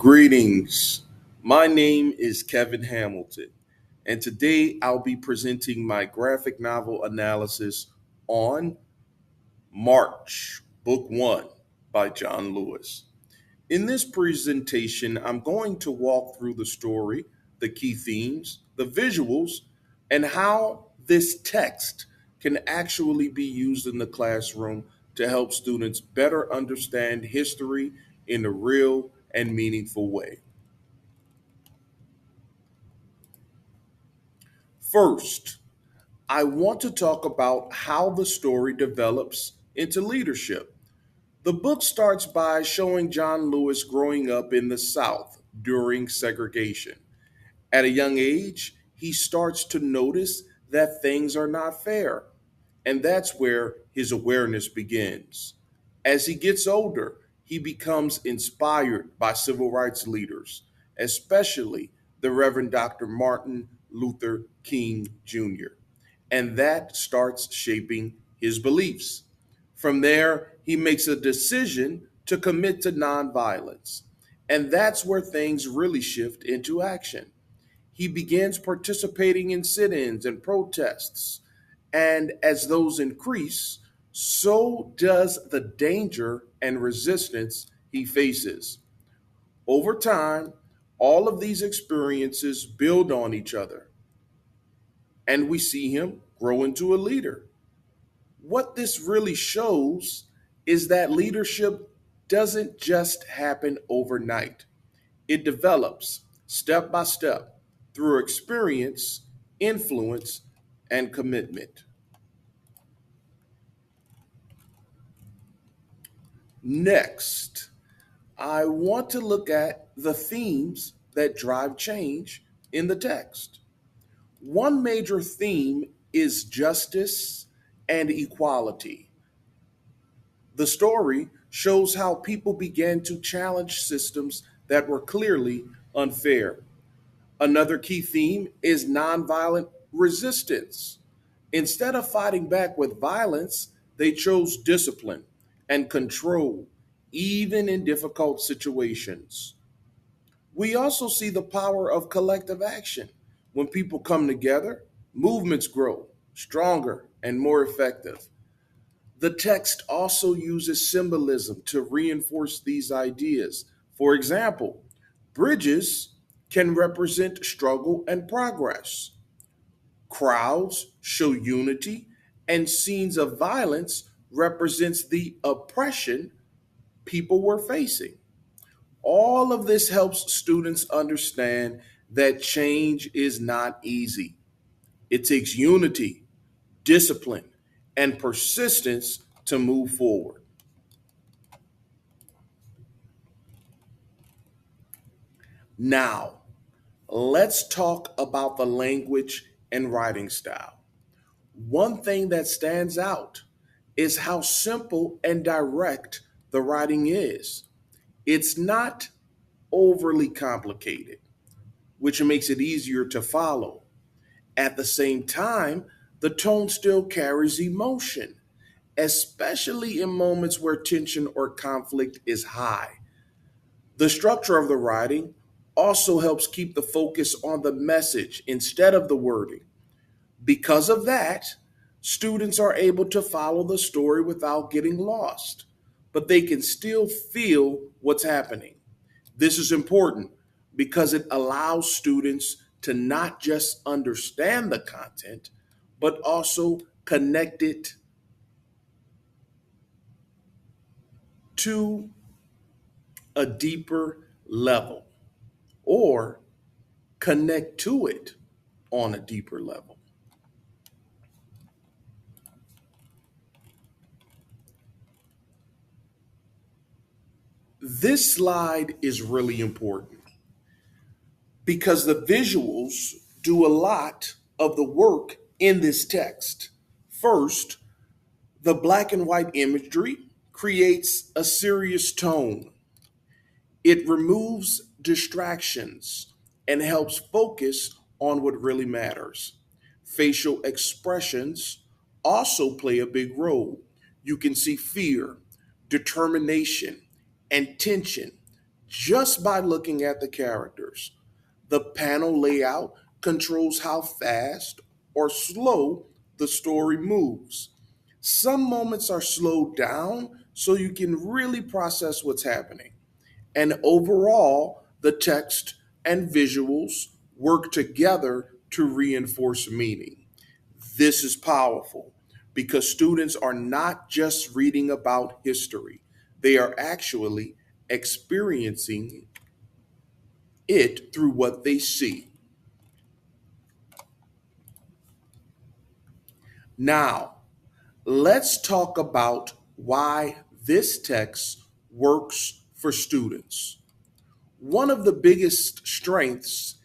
Greetings. My name is Kevin Hamilton, and today I'll be presenting my graphic novel analysis on March, Book One by John Lewis. In this presentation, I'm going to walk through the story, the key themes, the visuals, and how this text can actually be used in the classroom to help students better understand history in a real and meaningful way. First, I want to talk about how the story develops into leadership. The book starts by showing John Lewis growing up in the South during segregation. At a young age, he starts to notice that things are not fair, and that's where his awareness begins. As he gets older, he becomes inspired by civil rights leaders, especially the Reverend Dr. Martin Luther King Jr., and that starts shaping his beliefs. From there, he makes a decision to commit to nonviolence, and that's where things really shift into action. He begins participating in sit ins and protests. And as those increase, so does the danger and resistance he faces. Over time, all of these experiences build on each other, and we see him grow into a leader. What this really shows is that leadership doesn't just happen overnight. It develops step by step through experience, influence, and commitment. Next, I want to look at the themes that drive change in the text. One major theme is justice and equality. The story shows how people began to challenge systems that were clearly unfair. Another key theme is nonviolent resistance. Instead of fighting back with violence, they chose discipline and control, even in difficult situations. We also see the power of collective action. When people come together, movements grow stronger and more effective. The text also uses symbolism to reinforce these ideas. For example, bridges can represent struggle and progress. Crowds show unity, and scenes of violence represents the oppression people were facing. All of this helps students understand that change is not easy. It takes unity, discipline, and persistence to move forward. Now, let's talk about the language and writing style. One thing that stands out is how simple and direct the writing is. It's not overly complicated, which makes it easier to follow. At the same time, the tone still carries emotion, especially in moments where tension or conflict is high. The structure of the writing also helps keep the focus on the message instead of the wording. Because of that, students are able to follow the story without getting lost, but they can still feel what's happening. This is important because it allows students to not just understand the content, but also connect it to a deeper level or connect to it on a deeper level. This slide is really important because the visuals do a lot of the work in this text. First, the black and white imagery creates a serious tone. It removes distractions and helps focus on what really matters. Facial expressions also play a big role. You can see fear, determination, and tension just by looking at the characters. The panel layout controls how fast or slow the story moves. Some moments are slowed down so you can really process what's happening. And overall, the text and visuals work together to reinforce meaning. This is powerful because students are not just reading about history, they are actually experiencing it through what they see. Now, let's talk about why this text works for students. One of the biggest strengths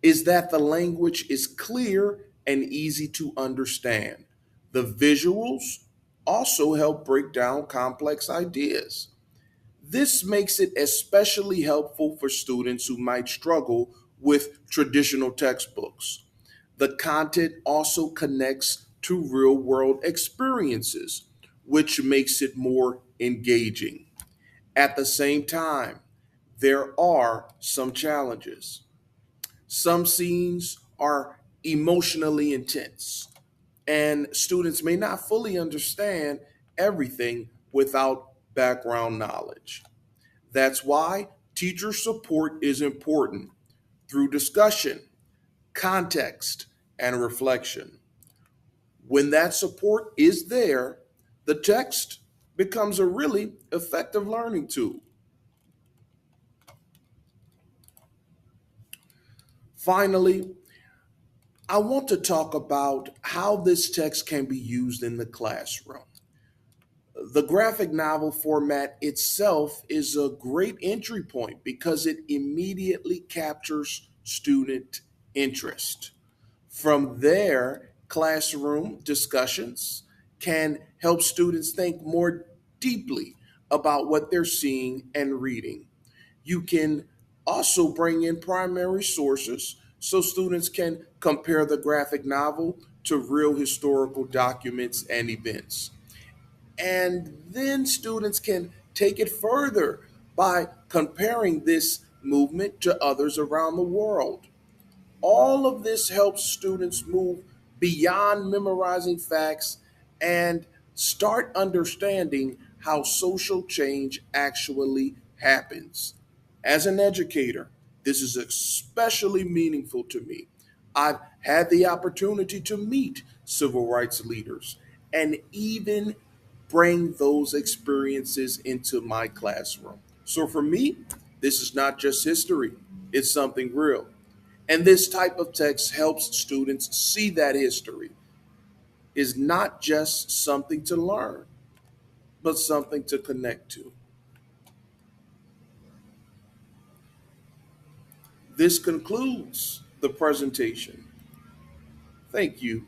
is that the language is clear and easy to understand. The visuals also help break down complex ideas. This makes it especially helpful for students who might struggle with traditional textbooks. The content also connects to real world experiences, which makes it more engaging. At the same time, there are some challenges. Some scenes are emotionally intense, and students may not fully understand everything without background knowledge. That's why teacher support is important through discussion, context, and reflection. When that support is there, the text becomes a really effective learning tool. Finally, I want to talk about how this text can be used in the classroom. The graphic novel format itself is a great entry point because it immediately captures student interest. From there, classroom discussions can help students think more deeply about what they're seeing and reading. You can also bring in primary sources so students can compare the graphic novel to real historical documents and events. And then students can take it further by comparing this movement to others around the world. All of this helps students move beyond memorizing facts and start understanding how social change actually happens. As an educator, this is especially meaningful to me. I've had the opportunity to meet civil rights leaders and even bring those experiences into my classroom. So for me, this is not just history, it's something real. And this type of text helps students see that history is not just something to learn, but something to connect to. This concludes the presentation. Thank you